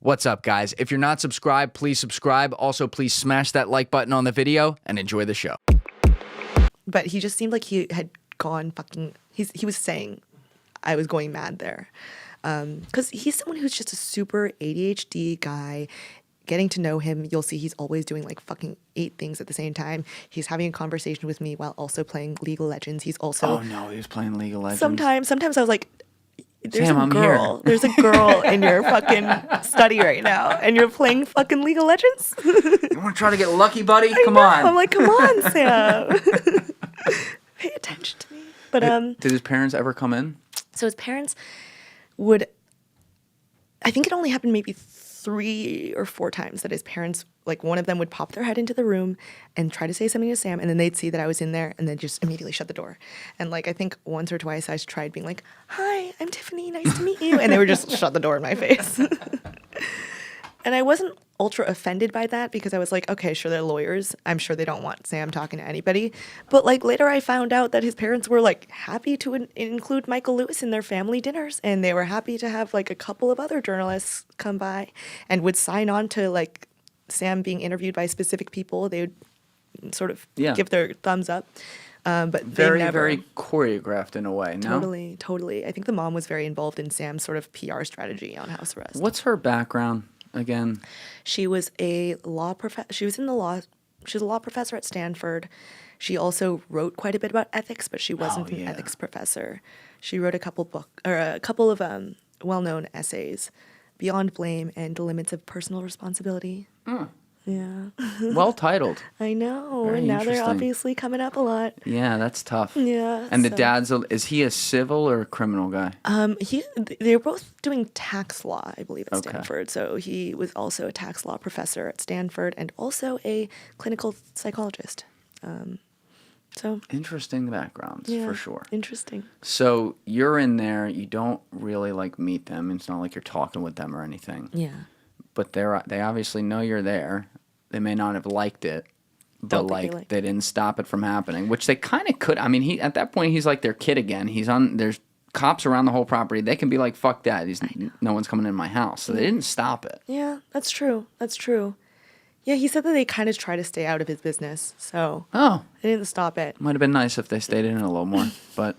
What's up, guys? If you're not subscribed, please subscribe. Also, please smash that like button on the video and enjoy the show. But he just seemed like he had gone fucking... He was saying I was going mad there. Because he's someone who's just a super ADHD guy. Getting to know him, you'll see he's always doing like fucking 8 things at the same time. He's having a conversation with me while also playing League of Legends. He's also... Oh, no, he was playing League of Legends. Sometimes I was like... There's Sam, a I'm girl. here. There's a girl in your fucking study right now, and you're playing fucking League of Legends. You want to try to get lucky, buddy? Come know. on. I'm like, come on, Sam. Pay attention to me. But Did his parents ever come in? so his parents would. I think it only happened maybe 3 or 4 times that his parents, like one of them would pop their head into the room and try to say something to Sam, and then they'd see that I was in there and then just immediately shut the door. And like I think once or twice I tried being like, "Hi, I'm Tiffany, nice to meet you," and they were just shut the door in my face. And I wasn't ultra offended by that because I was like, okay, sure, they're lawyers. I'm sure they don't want Sam talking to anybody. But like later I found out that his parents were like happy to include Michael Lewis in their family dinners. And they were happy to have like a couple of other journalists come by and would sign on to like Sam being interviewed by specific people. They would sort of give their thumbs up. But Very, they never... very choreographed in a way, no? Totally. I think the mom was very involved in Sam's sort of PR strategy on house arrest. What's her background again? She was a law she was a law professor at Stanford. She also wrote quite a bit about ethics, but she wasn't an ethics professor. She wrote a couple of well-known essays, Beyond Blame and The Limits of Personal Responsibility. Yeah. Well titled. I know. Very and now they're interesting. obviously coming up a lot. Yeah, that's tough. Yeah. And the dad's, is he a civil or a criminal guy? They were both doing tax law, I believe, at Okay. Stanford. So he was also a tax law professor at Stanford and also a clinical psychologist. So Interesting backgrounds, for sure. Interesting. So you're in there, you don't really like meet them. It's not like you're talking with them or anything. Yeah. But they obviously know you're there. They may not have liked it, but they didn't stop it from happening, which they kind of could. I mean, at that point he's like their kid again. There's cops around the whole property. They can be like, "Fuck that. No one's coming in my house." So they didn't stop it. Yeah, that's true. Yeah, he said that they kind of try to stay out of his business, so they didn't stop it. Might have been nice if they stayed in a little more, but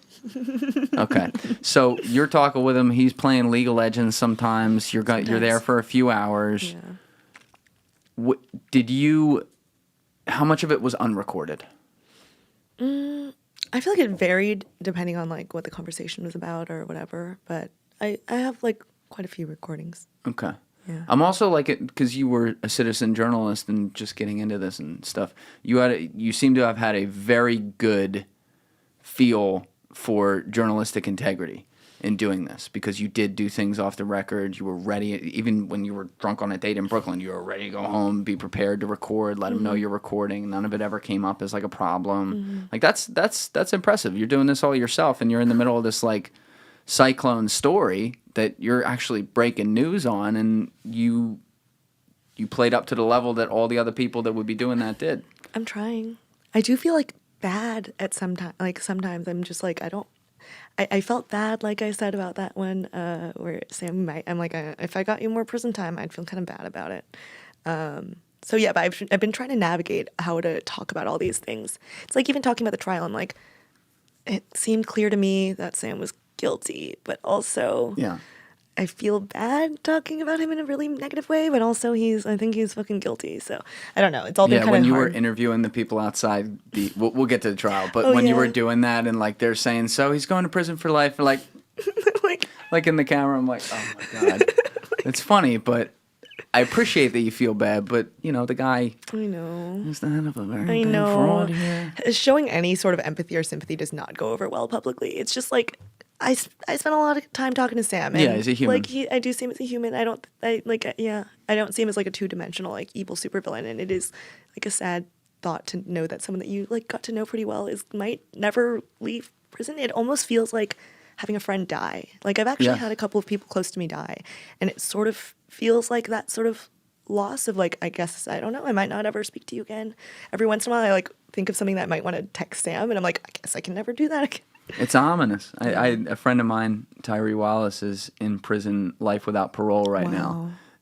okay. So you're talking with him. He's playing League of Legends sometimes. You're there for a few hours. Yeah. How much of it was unrecorded? I feel like it varied depending on like what the conversation was about or whatever, but I have like quite a few recordings. Okay. Yeah. I'm also like it because you were a citizen journalist and just getting into this and stuff. You seem to have had a very good feel for journalistic integrity in doing this because you did do things off the record. You were ready, even when you were drunk on a date in Brooklyn. You were ready to go home, be prepared to record, let them know you're recording. None of it ever came up as like a problem. Like that's impressive. You're doing this all yourself, and you're in the middle of this like cyclone story that you're actually breaking news on, and you played up to the level that all the other people that would be doing that did. I'm trying. I do feel like bad at sometimes I'm just like I felt bad, like I said about that one where Sam I'm like if I got you more prison time I'd feel kind of bad about it. So yeah, but I've been trying to navigate how to talk about all these things. It's like even talking about the trial, I'm like, it seemed clear to me that Sam was guilty, but also I feel bad talking about him in a really negative way, but also I think he's fucking guilty. So I don't know. It's all been kind of hard. Yeah, when you were interviewing the people outside we'll get to the trial, but when you were doing that and like they're saying, so he's going to prison for life, for like like in the camera, I'm like, oh my God. It's funny, but I appreciate that you feel bad, but you know, the guy is the head of a very big fraud here. Showing any sort of empathy or sympathy does not go over well publicly. It's just like I spent a lot of time talking to Sam. And he's a human. Like I do see him as a human. I don't see him as like a 2-dimensional like evil supervillain. And it is like a sad thought to know that someone that you like got to know pretty well might never leave prison. It almost feels like having a friend die. Like I've actually had a couple of people close to me die, and it sort of feels like that sort of loss of like, I guess, I don't know, I might not ever speak to you again. Every once in a while I like think of something that I might want to text Sam, and I'm like, I guess I can never do that again. It's ominous. A friend of mine, Tyree Wallace, is in prison life without parole right now.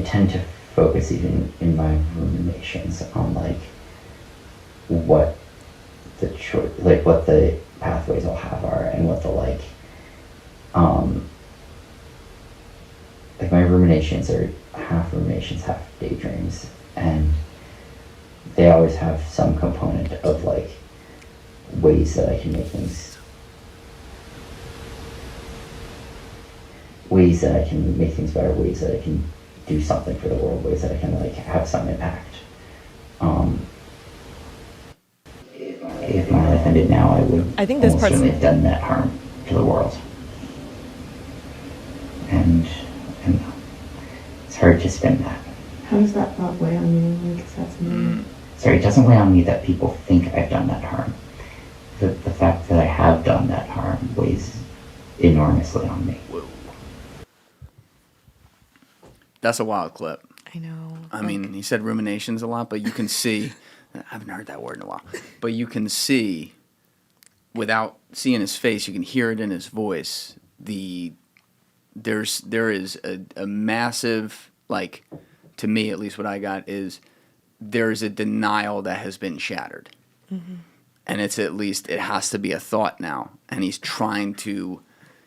tend to focus even in my ruminations on like what the what the pathways I'll have are, and what the like my ruminations are half ruminations, half daydreams, and they always have some component of like ways that I can make things, better, ways that I can do something for the world, ways that I can like have some impact. If my life ended now, I would I think this almost part's- certainly have done that harm to the world. And it's hard to spin that. How does that thought weigh on you? Like, is that something? Sorry, it doesn't weigh on me that people think I've done that harm. The fact that I have done that harm weighs enormously on me. That's a wild clip. I know. I mean, he said ruminations a lot, but you can see, I haven't heard that word in a while, but you can see, without seeing his face, you can hear it in his voice. There is a massive, like, to me at least what I got is there's a denial that has been shattered. Mm-hmm. And it's at least, it has to be a thought now. And he's trying to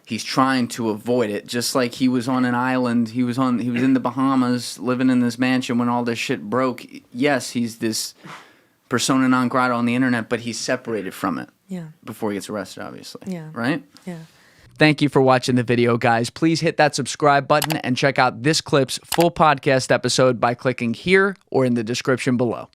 avoid it, just like he was on an island. He was in the Bahamas living in this mansion when all this shit broke. Yes, he's this persona non grata on the internet, but he's separated from it. Yeah. Before he gets arrested, obviously. Yeah. Right? Yeah. Thank you for watching the video, guys. Please hit that subscribe button and check out this clip's full podcast episode by clicking here or in the description below.